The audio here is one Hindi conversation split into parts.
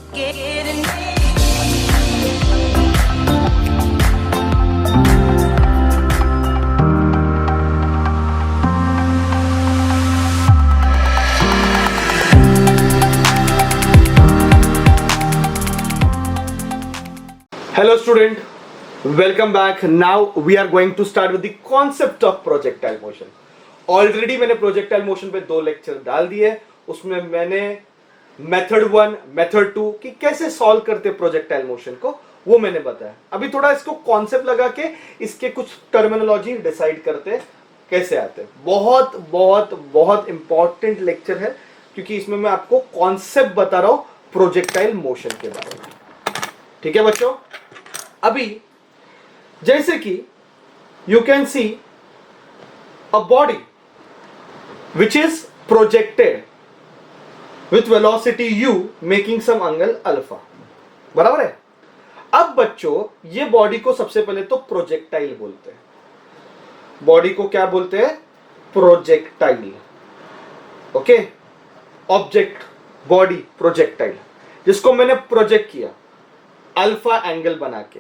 Hello student, welcome back. Now we are going to start with the concept of projectile motion. Already मैंने projectile motion पे 2 लेक्चर डाल दिए. उसमें मैंने मेथड 1, मेथड 2 कि कैसे सॉल्व करते projectile motion को वो मैंने बताया. अभी थोड़ा इसको कॉन्सेप्ट लगा के इसके कुछ टर्मिनोलॉजी डिसाइड करते कैसे आते. बहुत बहुत बहुत इंपॉर्टेंट लेक्चर है क्योंकि इसमें मैं आपको कॉन्सेप्ट बता रहा हूं प्रोजेक्टाइल मोशन के बारे में. ठीक है बच्चों. अभी जैसे कि you can see a body which is projected with velocity u making some angle alpha. बराबर है. अब बच्चों ये बॉडी को सबसे पहले तो प्रोजेक्टाइल बोलते हैं. बॉडी को क्या बोलते हैं? Projectile. Okay. Object, body, projectile, जिसको मैंने प्रोजेक्ट किया अल्फा एंगल बना के.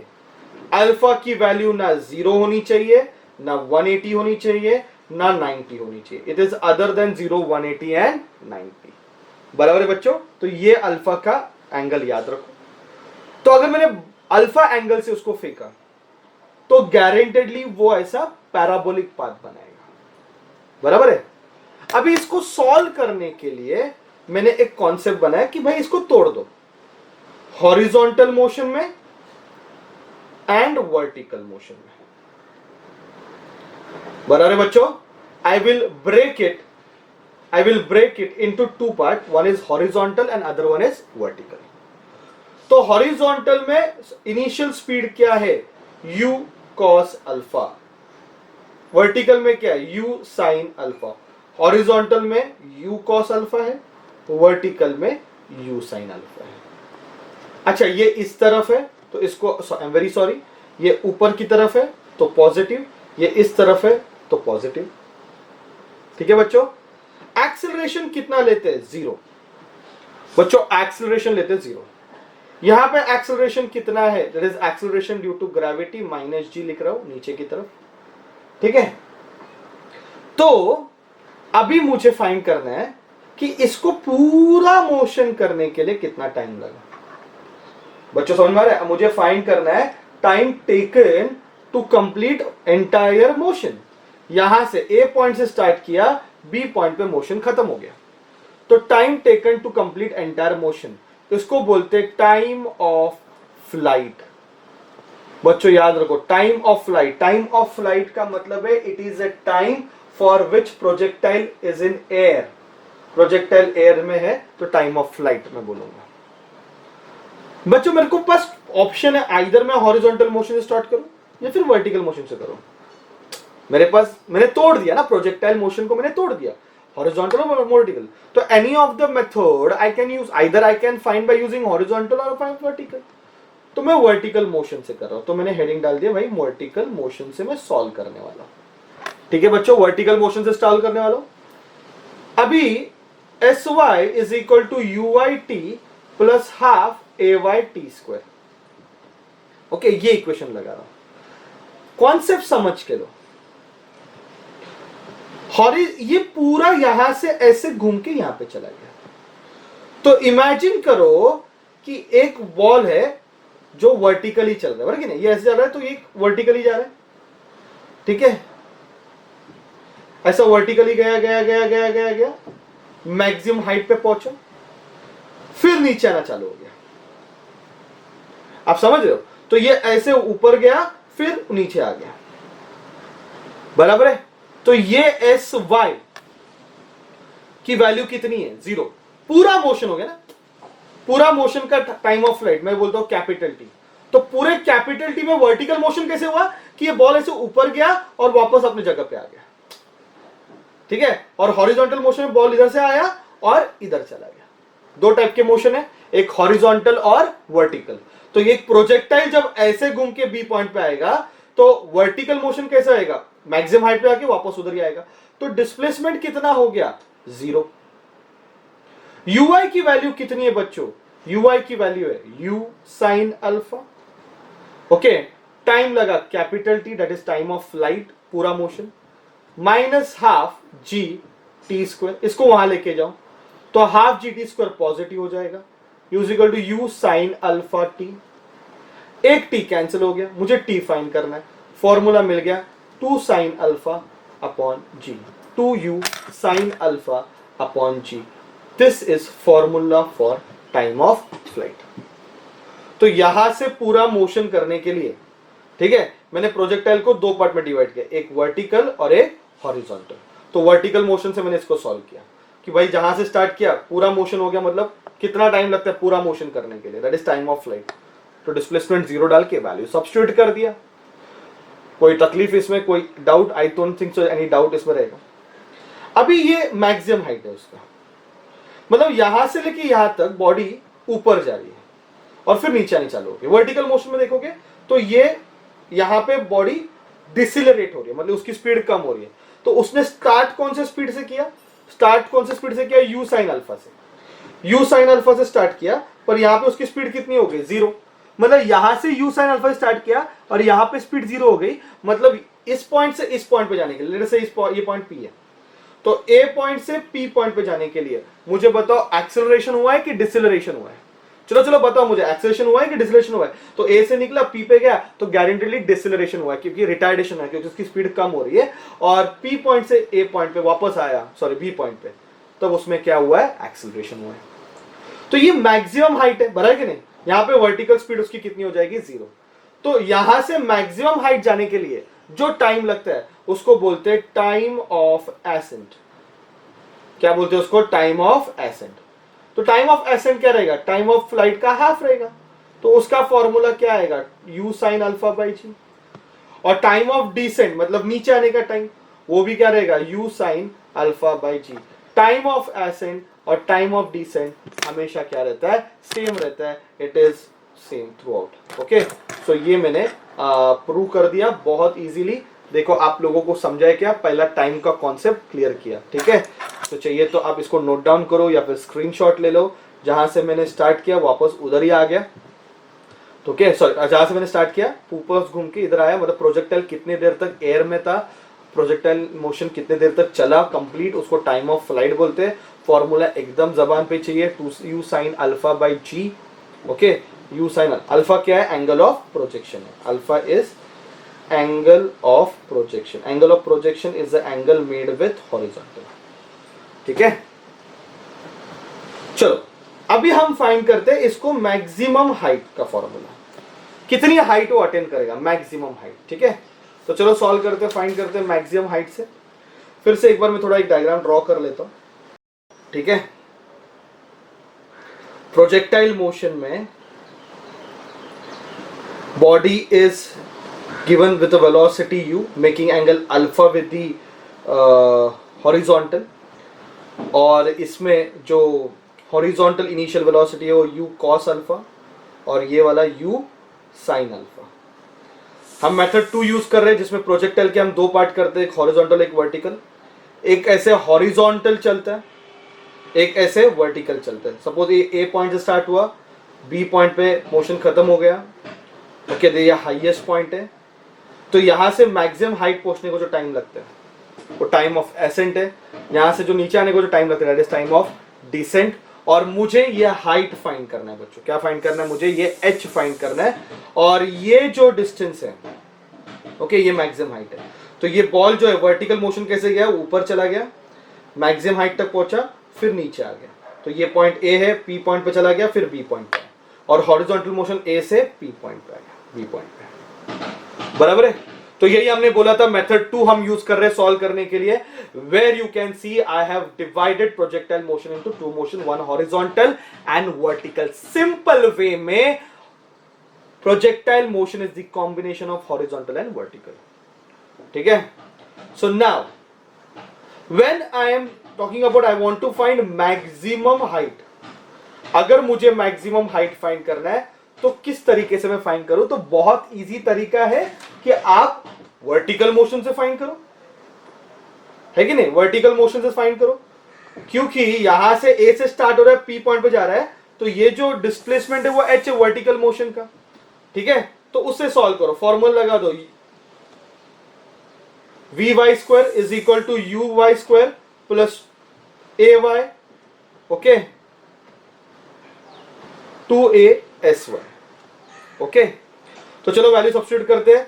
अल्फा की वैल्यू ना 0 होनी चाहिए, ना 180 होनी चाहिए, ना 90 होनी चाहिए. It is other than 0, 180 and 90. बराबर है बच्चों. तो ये अल्फा का एंगल याद रखो. तो अगर मैंने अल्फा एंगल से उसको फेंका तो गारंटेडली वो ऐसा पैराबोलिक पाथ बनाएगा. बराबर है. अभी इसको सॉल्व करने के लिए मैंने एक कॉन्सेप्ट बनाया कि भाई इसको तोड़ दो हॉरिजॉन्टल मोशन में एंड वर्टिकल मोशन में. बराबर है बच्चों. I will break it into 2 part. One is horizontal and other one is vertical. तो हॉरिजॉन्टल में इनिशियल स्पीड क्या है? u cos alpha. वर्टिकल में क्या है? u sin alpha. हॉरिजॉन्टल में u cos अल्फा है, वर्टिकल में u sin अल्फा है. अच्छा ये इस तरफ है तो इसको आई एम वेरी सॉरी, ये ऊपर की तरफ है तो पॉजिटिव, ये इस तरफ है तो पॉजिटिव. ठीक है बच्चों. एक्सेलरेशन कितना लेते हैं? 0. बच्चों एक्सेलरेशन लेते हैं 0. यहां पे एक्सेलरेशन कितना है? That is acceleration due to gravity -g लिख रहा हूं नीचे की तरफ. ठीक है. तो अभी मुझे फाइंड करना है कि इसको पूरा मोशन करने के लिए कितना टाइम लगा. बच्चों समझ में आ रहा है? मुझे फाइंड करना है time taken to complete entire motion. यहां से ए पॉइंट से स्टार्ट किया, बी पॉइंट पे मोशन खत्म हो गया. तो time taken to complete entire motion, इसको बोलते हैं टाइम ऑफ फ्लाइट. बच्चों याद रखो time of flight. Time of flight का मतलब है it is a time for which projectile is in air. Projectile air में है तो टाइम ऑफ फ्लाइट में बोलूंगा. बच्चों मेरे को पास ऑप्शन है, आइदर मैं हॉरिजॉन्टल मोशन से स्टार्ट करूं या फिर वर्टिकल मोशन से करूं. मेरे पास, मैंने तोड़ दिया ना प्रोजेक्टाइल मोशन को, मैंने तोड़ दिया हॉरिजॉन्टल और वर्टिकल. तो any of the method I can use. Either I can find by using horizontal और वर्टिकल. तो मैं वर्टिकल मोशन से कर रहा हूं. तो मैंने हेडिंग डाल दिया भाई वर्टिकल मोशन से मैं सॉल्व करने वाला हूं. ठीक है बच्चों. वर्टिकल मोशन से सॉल्व करने वाला हूं. अभी sy is equal to uit plus half ay/t². Okay ये इक्वेशन लगा रहा हूं. कॉन्सेप्ट समझ के लो. ये पूरा यहां से ऐसे घूम के यहां पे चला गया. तो इमेजिन करो कि एक बॉल है जो वर्टिकली चल रहा है. बराबर कि नहीं? ये ऐसे जा रहा है तो ये वर्टिकली जा रहा है. ठीक है. ऐसा वर्टिकली गया गया गया गया गया गया मैक्सिमम हाइट पे पहुंचा, फिर नीचे आना चालू हो गया. आप समझ रहे हो? तो ये ऐसे ऊपर गया फिर नीचे आ गया. बराबर है. तो ये sy की वैल्यू कितनी है? 0. पूरा मोशन हो गया ना. पूरा मोशन का टाइम ऑफ फ्लाइट मैं बोलता हूं कैपिटल टी. तो पूरे कैपिटल टी में वर्टिकल मोशन कैसे हुआ कि ये बॉल ऐसे ऊपर गया और वापस अपनी जगह पे आ गया. ठीक है. और हॉरिजॉन्टल मोशन में बॉल इधर से आया और इधर चला गया. 2 टाइप के मोशन है, एक हॉरिजॉन्टल और वर्टिकल. तो ये प्रोजेक्टाइल जब ऐसे घूम के बी पॉइंट पे आएगा तो वर्टिकल मोशन कैसे आएगा? मैक्सिमम हाइट पे आके वापस उधर ही आएगा. तो डिस्प्लेसमेंट कितना हो गया? 0. ui की वैल्यू कितनी है बच्चों? ui की वैल्यू है u sine alpha. Okay, time लगा capital T, that is time of flight, पूरा motion, minus half G T square, इसको वहां लेके जाओ तो half G T square positive हो जाएगा, use equal to U sine alpha T. एक टी कैंसिल हो गया, मुझे टी फाइन करना है, फॉर्मूला मिल गया 2 sine alpha upon g, 2u sine alpha upon g. This is formula for time of flight. तो यहां से पूरा मोशन करने के लिए, ठीक है, मैंने प्रोजेक्टाइल को दो पार्ट में डिवाइड किया, एक वर्टिकल और एक हॉरिजॉन्टल। तो वर्टिकल मोशन से मैंने इसको सॉल्व किया कि भाई जहां से स्टार्ट किया पूरा मोशन हो गया, मतलब कितना टाइम लगता है पूरा मोशन करने के लिए, that is time of flight. तो डिस्प्लेसमेंट 0 डाल के वैल्यू सब्स्टिट्यूट कर दिया। कोई तकलीफ इसमें, कोई doubt? I don't think so any doubt इसमें रहेगा। अभी ये मैक्सिमम हाइट है उसका, मतलब यहां से लेके यहां तक बॉडी ऊपर जा रही है और फिर नीचे आनी चालू होगी। वर्टिकल मोशन में देखोगे तो ये यहां पे बॉडी डिसिलरेट हो रही है, मतलब उसकी स्पीड कम हो रही है। तो उसने स्टार्ट कौन से स्पीड से किया? स्टार्ट कौन से स्पीड से किया? यू साइन अल्फा से। यू साइन अल्फा से स्टार्ट किया, पर यहां पे उसकी स्पीड कितनी हो गई? 0। मतलब यहां से यू साइन अल्फा से स्टार्ट किया और यहां पे स्पीड 0 हो गई, मतलब इस पॉइंट से इस पॉइंट पे जाने के लिए, से ये पॉइंट पी है, तो ए पॉइंट से पी पॉइंट पे जाने के लिए मुझे बताओ एक्सेलरेशन हुआ है कि डिसिलरेशन हुआ है? चलो बताओ मुझे, एक्सेलरेशन हुआ है कि डिसिलरेशन हुआ है? तो ए से निकला पी पे गया तो गारंटीली डिसिलरेशन हुआ है, क्योंकि रिटार्डेशन है, क्योंकि उसकी स्पीड कम हो रही है। और पी पॉइंट से ए पॉइंट पे वापस आया, सॉरी बी पॉइंट पे, तब उसमें क्या हुआ है? एक्सेलरेशन हुआ है। तो ये मैक्सिमम हाइट है, बराबर कि नहीं? यहां पे वर्टिकल स्पीड उसकी कितनी हो जाएगी? 0। तो यहां से मैक्सिमम हाइट जाने के लिए जो टाइम लगता है उसको बोलते हैं टाइम ऑफ एसेंट। क्या बोलते हैं उसको? Time of accent. तो टाइम ऑफ एसेंट क्या रहेगा? टाइम ऑफ फ्लाइट का हाफ रहेगा। तो उसका फॉर्मूला क्या आएगा? यू साइन अल्फा बाई जी। और टाइम ऑफ डिसेंट मतलब नीचे आने का टाइम, वो भी क्या रहेगा? U sine alpha by G. Time of ascent और टाइम ऑफ डिसेंट हमेशा क्या रहता है? सेम रहता है। It is same throughout. Okay, so ये मैंने प्रूव कर दिया बहुत इजीली। देखो आप लोगों को समझा है क्या? पहला टाइम का कॉन्सेप्ट क्लियर किया, ठीक है। तो चाहिए तो आप इसको नोट डाउन करो या फिर स्क्रीनशॉट ले लो। जहां से मैंने स्टार्ट किया वापस उधर ही आ गया, तो क्या, सॉरी, जहां से मैंने स्टार्ट किया ऊपर घूम के इधर आया, मतलब प्रोजेक्टाइल कितने देर तक एयर में था, प्रोजेक्टाइल मोशन कितने देर तक चला कंप्लीट, उसको टाइम ऑफ फ्लाइट बोलते हैं। फॉर्मूला एकदम जबान पे चाहिए, 2u sine alpha by g. Okay, u sine alpha क्या है? एंगल ऑफ प्रोजेक्शन है। Alpha is angle of projection. Angle of projection is the angle made with horizontal, ठीक है। चलो अभी हम फाइंड करते हैं इसको मैक्सिमम हाइट का फॉर्मूला, कितनी हाइट वो अटेन करेगा, मैक्सिमम हाइट, ठीक है। तो चलो सॉल्व करते हैं, फाइंड करते हैं मैक्सिमम हाइट से। फिर से एक बार मैं थोड़ा एक डायग्राम ड्रॉ कर लेता हूं, ठीक है। प्रोजेक्टाइल मोशन में body is given with the velocity u, making angle alpha with the horizontal, और इसमें जो हॉरिजॉन्टल इनिशियल वेलोसिटी है वो u cos अल्फा और ये वाला u sin अल्फा। हम मेथड 2 यूज कर रहे हैं जिसमें प्रोजेक्टाइल के हम दो पार्ट करते हैं, एक हॉरिजॉन्टल एक वर्टिकल। एक ऐसे हॉरिजॉन्टल चलता है, एक ऐसे वर्टिकल चलता है। सपोज ये ए पॉइंट से स्टार्ट हुआ, बी पॉइंट पे मोशन खत्म हो गया, ओके, ये हाईएस्ट पॉइंट है। तो यहां से मैक्सिमम हाइट पहुंचने को जो टाइम लगता है वो टाइम ऑफ एसेंट है। यहां से जो नीचे आने को जो टाइम लगता है that is time of descent. और मुझे ये हाइट फाइंड करना है बच्चों, क्या फाइंड करना है? मुझे ये h फाइंड करना है, और ये जो डिस्टेंस है, ओके, ये मैक्सिमम हाइट है। तो ये बॉल जो है वर्टिकल मोशन कैसे गया? ऊपर चला गया, मैक्सिमम हाइट तक पहुंचा, फिर नीचे आ गया। तो ये पॉइंट ए है, पी पॉइंट पे चला गया, फिर बी पॉइंट पे, और हॉरिजॉन्टल मोशन ए से पी पॉइंट पे आ गया, बी पॉइंट पे, बराबर है। तो यही हमने बोला था मेथड 2 हम यूज कर रहे हैं सॉल्व करने के लिए, where you can see I have divided projectile motion into 2 motion, 1 horizontal and vertical. Simple way में projectile motion is the combination of horizontal and vertical, ठीक है। So now when I am talking about I want to find maximum height, अगर मुझे मैक्सिमम हाइट फाइंड करना है तो किस तरीके से मैं फाइंड करूं? तो बहुत इजी तरीका है कि आप वर्टिकल मोशन से फाइंड करो, है कि नहीं? वर्टिकल मोशन से फाइंड करो, क्योंकि यहां से ए से स्टार्ट हो रहा है, पी पॉइंट पे जा रहा है, तो ये जो डिस्प्लेसमेंट है वो h है वर्टिकल मोशन का, ठीक है। तो उससे सॉल्व करो, फॉर्मूला लगा दो, vy square is equal to uy square plus ay, okay, 2asy, okay. तो चलो वैल्यू सब्स्टिट्यूट करते हैं।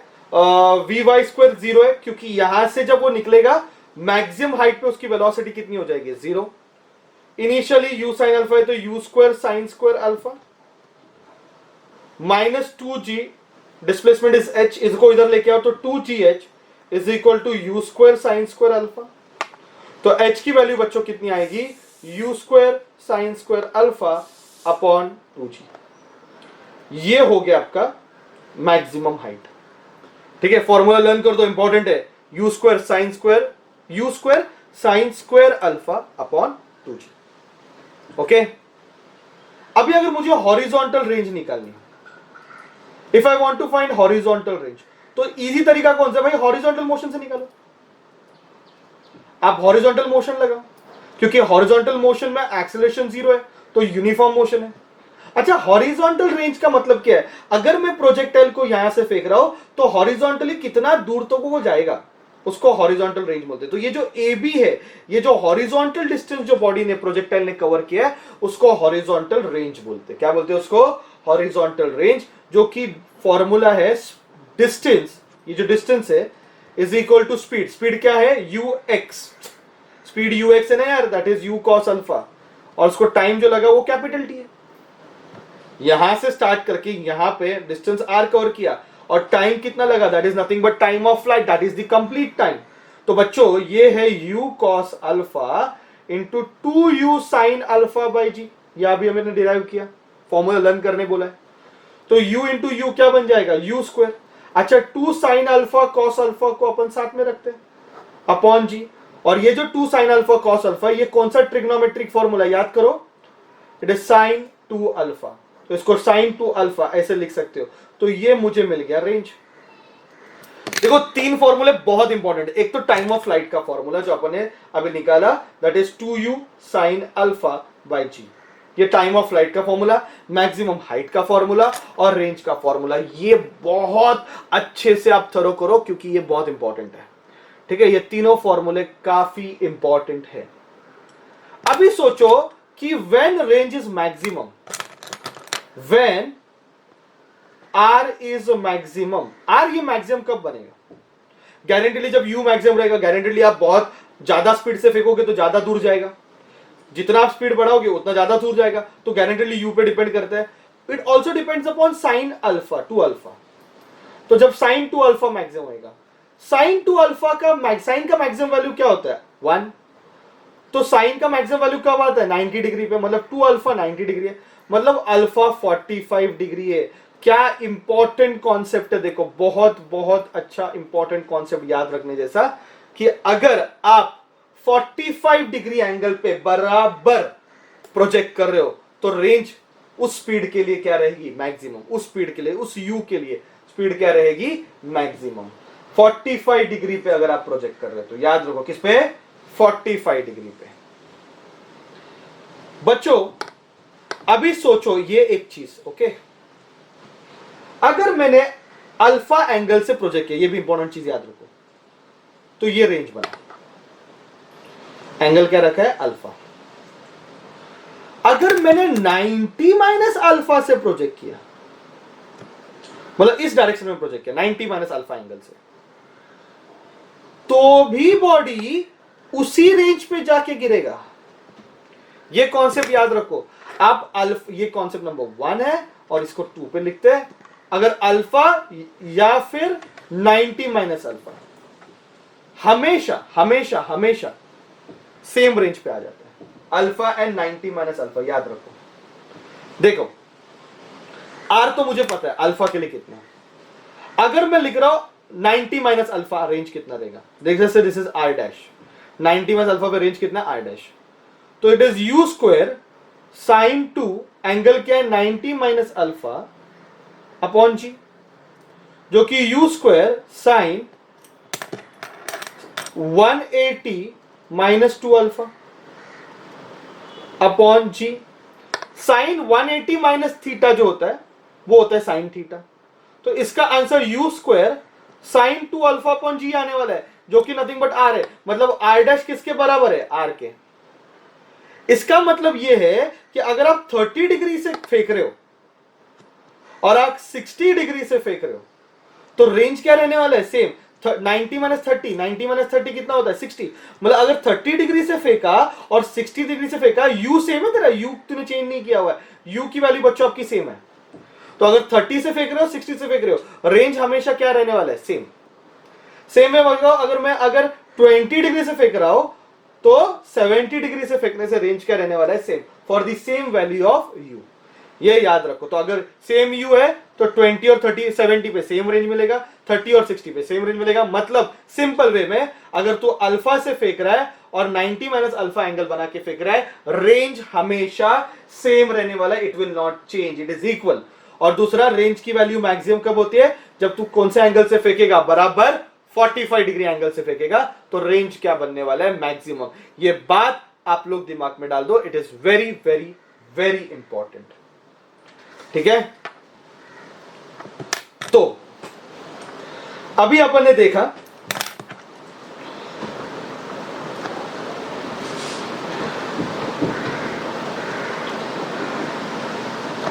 vy स्क्वायर 0 है क्योंकि यहां से जब वो निकलेगा मैक्सिमम हाइट पे उसकी वेलोसिटी कितनी हो जाएगी, 0। इनिशियली u साइन अल्फा है तो u square sine square alpha minus 2g, displacement is h, इसको इधर लेके आओ तो 2gh is equal to u square sine square alpha. तो h की वैल्यू बच्चों कितनी आएगी, u square sine square alpha upon 2g। ये हो गया आपका मैक्सिमम हाइट, ठीक है। फॉर्मूला लर्न कर दो, इंपॉर्टेंट है, u square sine square alpha upon 2g, okay. अभी अगर मुझे हॉरिजॉन्टल रेंज निकालनी है, if I want to find horizontal range, तो इजी तरीका कौन सा भाई, हॉरिजॉन्टल मोशन से निकालो। आप हॉरिजॉन्टल मोशन लगाओ, क्योंकि हॉरिजॉन्टल मोशन में एक्सेलरेशन 0 है तो यूनिफॉर्म मोशन है। अच्छा, हॉरिजॉन्टल रेंज का मतलब क्या है, अगर मैं प्रोजेक्टाइल को यहां से फेंक रहा हूं तो हॉरिजॉन्टली कितना दूर तक वो जाएगा, उसको हॉरिजॉन्टल रेंज बोलते हैं। तो ये जो AB है, ये जो हॉरिजॉन्टल डिस्टेंस जो बॉडी ने प्रोजेक्टाइल ने कवर किया है, उसको हॉरिजॉन्टल रेंज बोलते हैं। क्या बोलते हैं उसको, हॉरिजॉन्टल रेंज, जो कि फॉर्मूला है डिस्टेंस, ये जो डिस्टेंस है is equal to speed. Speed क्या है, ux, स्पीड ux है ना यार, that is u cos alpha, और उसको टाइम जो लगा वो कैपिटल T है। यहां से स्टार्ट करके यहां पे डिस्टेंस r कवर किया और टाइम कितना लगा, that is nothing but time of flight, that is the complete time. तो बच्चों ये है u cos अल्फा into 2u sine alpha by G, यह अभी हमने डिराइव किया, फॉर्मूला लर्न करने बोला है। तो u इंटू यू क्या बन जाएगा, u स्क्वायर। अच्छा, 2 साइन अल्फा कॉस अल्फा को अपन साथ में रखते हैं अपॉन जी, और ये जो 2 साइन अल्फा कॉस अल्फा, ये कौन सा ट्रिग्नोमेट्रिक फॉर्मूला याद करो, इट इज साइन 2 अल्फा, तो इसको साइन 2 अल्फा ऐसे लिख सकते हो। तो ये मुझे मिल गया रेंज। देखो 3 फॉर्मूले बहुत इंपॉर्टेंट, एक तो टाइम ऑफ फ्लाइट का फॉर्मूला जो अपन ने अभी निकाला, that is 2u sine alpha by G, ये टाइम ऑफ फ्लाइट का फॉर्मूला, मैक्सिमम हाइट का फॉर्मूला और रेंज का फॉर्मूला। ये बहुत अच्छे से आप थरो करो क्योंकि ये बहुत इंपॉर्टेंट है, ठीक है। ये तीनों फॉर्मूले काफी इंपॉर्टेंट है। अभी सोचो कि when range is maximum, when r is maximum, r ये मैक्सिमम कब बनेगा, गारंटीली जब u मैक्सिमम रहेगा। गारंटीली आप बहुत ज्यादा स्पीड से फेंकोगे तो ज्यादा दूर जाएगा, जितना आप स्पीड बढ़ाओगे उतना ज्यादा दूर जाएगा, तो गारंटीली u पे डिपेंड करता है। It also depends upon sine alpha 2 alpha. तो जब साइन 2 अल्फा मैक्सिमम होगा, साइन 2 अल्फा का साइन का मैक्सिमम वैल्यू क्या होता है, 1। तो साइन का मैक्सिमम वैल्यू कब आता है, 90 डिग्री पे, मतलब 2 अल्फा 90 डिग्री है, मतलब अल्फा 45 डिग्री है। क्या इंपॉर्टेंट कॉन्सेप्ट है, देखो बहुत बहुत अच्छा इंपॉर्टेंट कॉन्सेप्ट याद रखने जैसा, कि अगर आप 45 डिग्री एंगल पे बराबर प्रोजेक्ट कर रहे हो तो रेंज उस स्पीड के लिए क्या रहेगी, मैक्सिमम। उस स्पीड के लिए, उस u के लिए स्पीड क्या रहेगी, मैक्सिमम। 45 डिग्री पे अगर आप प्रोजेक्ट कर रहे हो तो याद रखो किस पे, 45 डिग्री पे। बच्चों अभी सोचो ये एक चीज, ओके, अगर मैंने अल्फा एंगल से प्रोजेक्ट किया, ये भी इंपॉर्टेंट चीज याद रखो, तो ये रेंज बना, एंगल क्या रखा है, अल्फा। अगर मैंने 90 माइनस अल्फा से प्रोजेक्ट किया, मतलब इस डायरेक्शन में प्रोजेक्ट किया 90 माइनस अल्फा एंगल से, तो भी बॉडी उसी रेंज पे जाके गिरेगा। ये कॉन्सेप्ट याद रखो आप। ये कॉन्सेप्ट नंबर 1 है और इसको 2 पे लिखते हैं। अगर अल्फा या फिर 90 माइनस अल्फा, हमेशा हमेशा हमेशा सेम रेंज पे आ जाता है, अल्फा एंड 90 माइनस अल्फा, याद रखो। देखो आर तो मुझे पता है अल्फा के लिए कितना है, अगर मैं लिख रहा हूं 90 माइनस अल्फा, रेंज कितना रहेगा, देख सकते, this is R dash, 90 minus alpha पे रेंज कितना, आर डैश, तो it is u square sine 2, angle क्या है 90 माइनस अल्फा अपॉन जी, जो कि u square sine 180 minus 2 alpha upon g. Sine 180 minus theta जो होता है वो होता है साइन थीटा। तो इसका answer U square sine 2 alpha upon G आने वाला है, जो कि नथिंग बट आर है। मतलब आर डैश किसके बराबर है? आर के। इसका मतलब यह है कि अगर आप 30 डिग्री से फेंक रहे हो और आप 60 डिग्री से फेंक रहे हो तो रेंज क्या रहने वाला है? सेम। 90 माइनस 30, 90 माइनस 30 कितना होता है? 60। मतलब अगर 30 डिग्री से फेंका और 60 डिग्री से फेंका, यू सेम है तेरा, यू तूने चेंज नहीं किया हुआ है, यू की वैल्यू बच्चों आपकी सेम है। तो अगर 30 से फेंक रहे हो 60 से फेंक रहे हो, रेंज हमेशा क्या रहने वाला है? सेम। सेम है अगर मैं 20 डिग्री से फेंक रहा हूं तो 70 डिग्री से फेंकने से रेंज क्या रहने वाला है? Same, for the same value of you. ये याद रखो। तो अगर सेम यू है तो 20 और 30 70 पे सेम रेंज मिलेगा, 30 और 60 पे सेम रेंज मिलेगा। मतलब सिंपल वे में अगर तू अल्फा से फेंक रहा है और 90 माइनस अल्फा एंगल बना के फेंक रहा है, रेंज हमेशा सेम रहने वाला है, it will not change, it is equal. और दूसरा, रेंज की वैल्यू मैक्सिमम कब होती है? जब तू कौन से एंगल से फेंकेगा? बराबर 45 डिग्री एंगल से फेंकेगा, तो रेंज क्या बनने वाला है? मैक्सिमम। ये बात आप लोग दिमाग में डाल दो, it is very very very important. ठीक है? तो अभी अपन ने देखा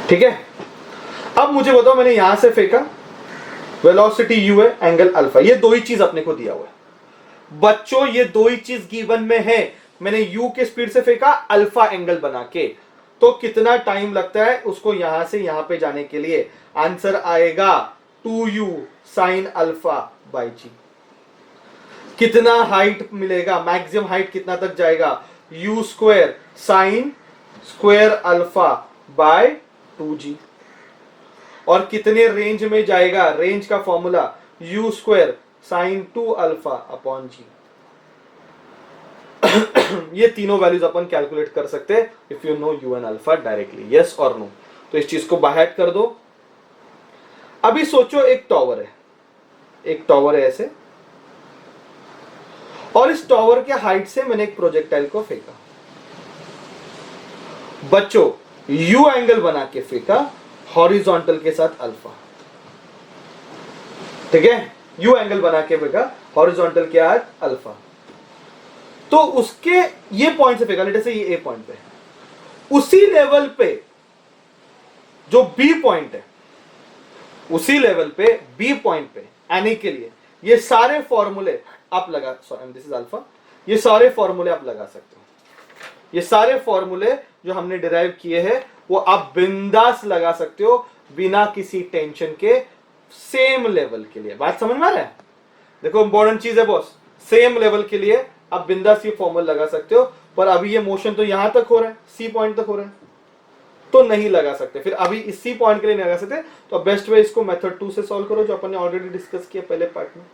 ठीक है। अब मुझे बताओ, मैंने यहां से फेंका, वेलोसिटी यू है, एंगल अल्फा, ये दो ही चीज अपने को दिया हुआ है बच्चों, ये दो ही चीज गिवन में है। मैंने यू के स्पीड से फेंका अल्फा एंगल बना के, तो कितना टाइम लगता है उसको यहां से यहां पे जाने के लिए? आंसर आएगा 2u साइन अल्फा बाई जी। कितना हाइट मिलेगा? मैक्सिमम हाइट कितना तक जाएगा? U square sine square alpha by 2g। और कितने रेंज में जाएगा? रेंज का formula U square sine 2 alpha upon G. ये तीनों वैल्यूज अपन कैलकुलेट कर सकते हैं if you know U and alpha directly, yes और नो। तो इस चीज को बाहर कर दो। अभी सोचो एक टॉवर है, एक टॉवर है ऐसे, और इस टॉवर के हाइट से मैंने एक प्रोजेक्टाइल को फेंका बच्चों, यू एंगल बना के फेंका हॉरिजॉन्टल के साथ अल्फा। ठीक है? यू एंगल बना के फेंका हॉरिजॉन्टल के साथ अल्फा। तो उसके ये पॉइंट से फेंका, लेट से ये ए पॉइंट पे, उसी लेवल पे जो बी पॉइंट है, उसी लेवल पे बी पॉइंट पे आने के लिए ये सारे फॉर्मूले आप लगा, सॉरी दिस इज अल्फा, ये सारे फॉर्मूले आप लगा सकते हो। ये सारे फॉर्मूले जो हमने डिराइव किए हैं वो आप बिंदास लगा सकते हो बिना किसी टेंशन के, सेम लेवल के लिए। बात समझ में आ रहा है? देखो इंपॉर्टेंट चीज है बॉस, सेम लेवल के लिए आप बिंदास ये फॉर्मूला लगा सकते हो। पर अभी ये मोशन तो यहां तक हो रहा है, सी पॉइंट तक हो रहा है, तो नहीं लगा सकते। फिर अभी इस सी पॉइंट के लिए नहीं लगा सकते, तो बेस्ट वे इसको मेथड 2 से सॉल्व करो, जो अपन ने ऑलरेडी डिस्कस किया पहले पार्ट में।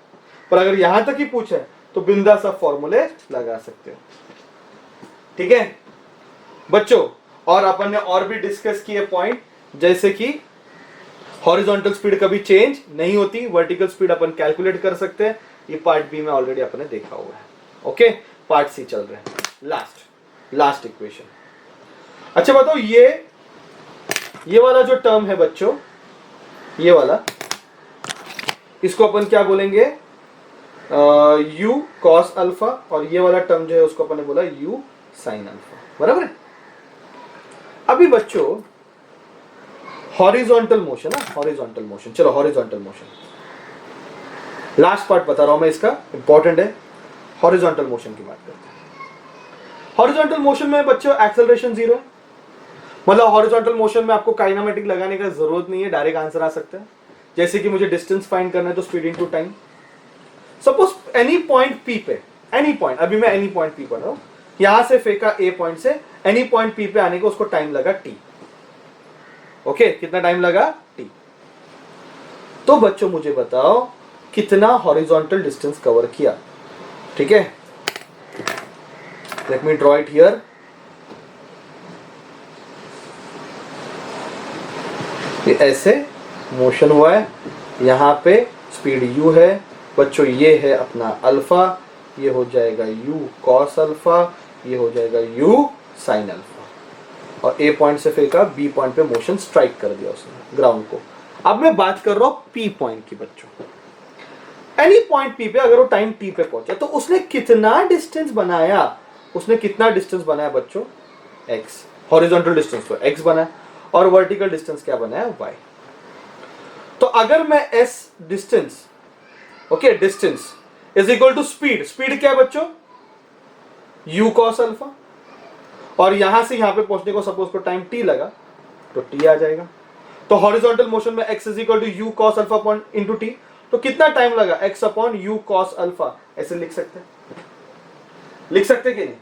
पर अगर यहां तक ही पूछा है तो बिंदास आप फॉर्मूले लगा सकते हो। ठीक है बच्चों? और अपन ने और भी डिस्कस किए पॉइंट, जैसे कि हॉरिजॉन्टल स्पीड कभी चेंज नहीं होती, वर्टिकल स्पीड अपन कैलकुलेट कर सकते हैं। ये पार्ट बी में ऑलरेडी अपन ने देखा हुआ है। ओके, पार्ट सी चल रहे हैं, लास्ट इक्वेशन। अच्छा बताओ, ये वाला जो टर्म है बच्चों, ये वाला, इसको अपन क्या बोलेंगे? यू कॉस अल्फा, और ये वाला टर्म जो है उसको अपन ने बोला यू साइन अल्फा, बराबर है। अभी बच्चों हॉरिजॉन्टल मोशन है, हॉरिजॉन्टल मोशन, चलो हॉरिजॉन्टल मोशन लास्ट पार्ट बता रहा हूं मैं, इसका इंपॉर्टेंट है। हॉरिजॉन्टल मोशन की बात करते हैं। हॉरिजॉन्टल मोशन में बच्चों एक्सेलरेशन 0 है, मतलब हॉरिजॉन्टल मोशन में आपको काइनेमेटिक लगाने का जरूरत नहीं है, डायरेक्ट आंसर आ सकता है। जैसे कि मुझे डिस्टेंस फाइंड करना है तो speed into time. Suppose any point P पे, एनी पॉइंट, अभी मैं एनी पॉइंट पी पर रहा हूं, यहां से फेंका ए पॉइंट से, एनी पॉइंट पी पे आने को उसको टाइम लगा टी। ओके, कितना टाइम लगा? टी। तो बच्चों मुझे बताओ कितना हॉरिजॉन्टल डिस्टेंस कवर किया? ठीक है, let me draw it here. ये ऐसे मोशन हुआ है, यहां पे स्पीड u है बच्चों, ये है अपना अल्फा, ये हो जाएगा u कॉस अल्फा, ये हो जाएगा u साइन अल्फा। और ए पॉइंट से फेंका, बी पॉइंट पे मोशन स्ट्राइक कर दिया उसने ग्राउंड को। अब मैं बात कर रहा हूं पी पॉइंट की बच्चों। एनी पॉइंट पी पे अगर वो टाइम टी पे पहुंचा तो उसने कितना डिस्टेंस बनाया, उसने कितना डिस्टेंस बनाया बच्चों, एक्स। हॉरिजॉन्टल डिस्टेंस तो एक्स बनाया और वर्टिकल डिस्टेंस क्या बनाया, वाई। तो अगर मैं S distance, okay, distance is equal to speed, speed क्या है बच्चों, u cos अल्फा, और यहां से यहां पे पहुंचने को सपोज को टाइम t लगा तो t आ जाएगा। तो हॉरिजॉन्टल मोशन में x is equal to u cos alpha upon into t, तो कितना टाइम लगा, x अपॉन u cos अल्फा, ऐसे लिख सकते हैं, लिख सकते कि नहीं।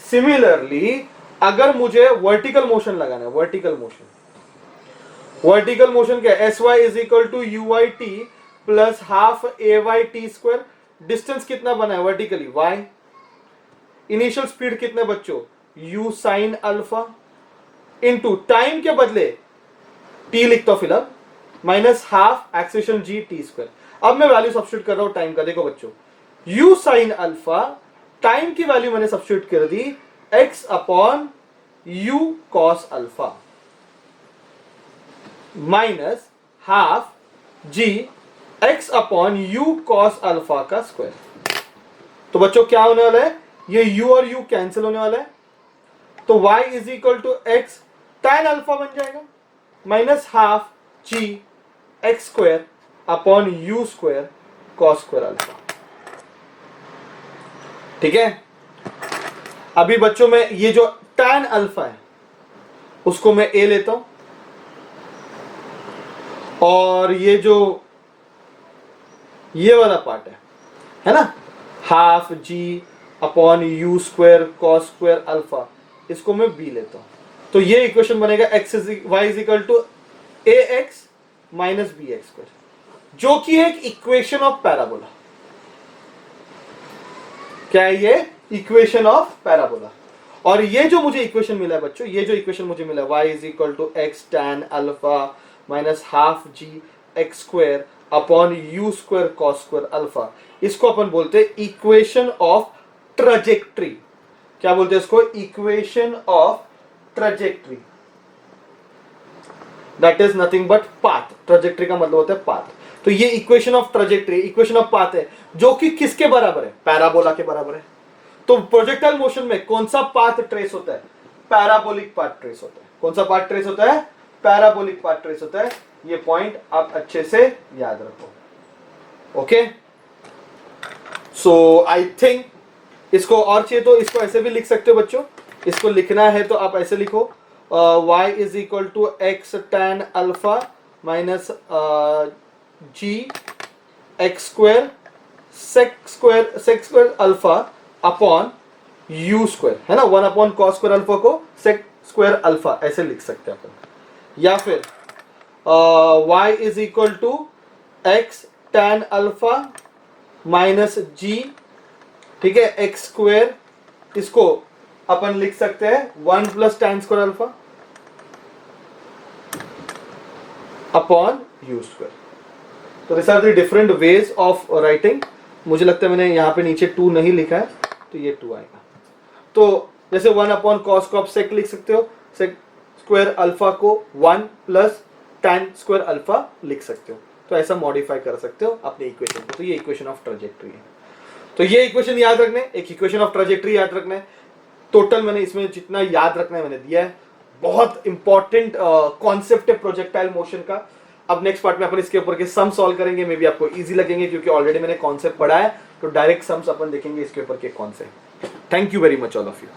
सिमिलरली अगर मुझे वर्टिकल मोशन लगाना है, वर्टिकल मोशन, वर्टिकल मोशन क्या है, sy is equal to u y t plus half a y t square. Distance कितना बना है वर्टिकली, y। इनिशियल स्पीड कितने बच्चों, u sine alpha into time के बदले t लिखता हूं फिलहाल, minus half acceleration g T square. अब मैं वैल्यू सब्स्टिट्यूट कर रहा हूं टाइम का, देखो बच्चों, u साइन अल्फा, टाइम की वैल्यू मैंने सब्स्टिट्यूट कर दी x अपॉन u cos alpha minus half g x अपॉन u cos अल्फा का स्क्वायर। तो बच्चों क्या होने वाला है, ये u और u कैंसिल होने वाला है, तो y is equal to x tan alpha बन जाएगा minus half g x square upon u स्क्वायर cos स्क्वायर अल्फा। ठीक है, अभी बच्चों में ये जो tan अल्फा है उसको मैं a लेता हूं, और ये जो ये वाला पार्ट है ना, half g upon you square cos square alpha, इसको मैं b लेता हूं। तो ये इक्वेशन बनेगा y is equal to a x minus b x square, जो कि है एक इक्वेशन ऑफ पैराबोला। क्या है ये, इक्वेशन ऑफ पैराबोला। और ये जो मुझे इक्वेशन मिला है बच्चों, ये जो इक्वेशन मुझे मिला है y is equal to x tan alpha minus half g x square upon you square cos square alpha, इसको अपन बोलते हैं इक्वेशन ऑफ ट्रजेक्ट्री। क्या बोलते हैं इसको, equation of trajectory. That is nothing but path. Trajectory का मतलब होता है पाथ। तो ये equation of trajectory, equation of path है, जो कि किसके बराबर है, पैराबोला के बराबर है। तो प्रोजेक्टाइल मोशन में कौन सा पाथ ट्रेस होता है, पैराबोलिक पाथ ट्रेस होता है। कौन सा पाथ ट्रेस होता है, पैराबोलिक पाथ ट्रेस होता है। ये पॉइंट आप अच्छे से याद रखो। ओके, सो आई थिंक इसको और चाहिए तो इसको ऐसे भी लिख सकते हो बच्चों। इसको लिखना है तो आप ऐसे लिखो, y is equal to x tan alpha minus g x square sec square alpha upon you square, है ना, 1 अपॉन कॉस स्क्वायर अल्फा को सेक स्क्वायर अल्फा ऐसे लिख सकते हैं अपन। या फिर y is equal to x tan alpha minus G, ठीक है, एक्स स्क्वायर, इसको अपन लिख सकते हैं 1 plus tan square alpha upon you square. तो this are the different ways of writing. मुझे लगता है मैंने यहाँ पे नीचे 2 नहीं लिखा है, तो ये 2 आएगा। तो जैसे 1 अपॉन कॉस को आप सेक लिख सकते हो, सेक स्क्वायर अल्फा को 1 प्लस टैन स्क्वायर अल्फा लिख सकते हो। तो ऐसा मॉडिफाई कर सकते हो अपने इक्वेशन को। तो ये इक्वेशन ऑफ ट्रजेक्ट्री है। तो ये इक्वेशन याद रखने, एक इक्वेशन ऑफ ट्रजेक्ट्री याद रखना है। टोटल मैंने इसमें जितना याद रखना है मैंने दिया है। बहुत इंपॉर्टेंट कॉन्सेप्ट है प्रोजेक्टाइल मोशन का। अब नेक्स्ट पार्ट में अपन इसके ऊपर के सम सॉल्व करेंगे। मे बी आपको इजी लगेंगे क्योंकि ऑलरेडी मैंने कॉन्सेप्ट पढ़ा है, तो डायरेक्ट सम्स अपन देखेंगे इसके ऊपर के कौन से। Thank you very much all of you.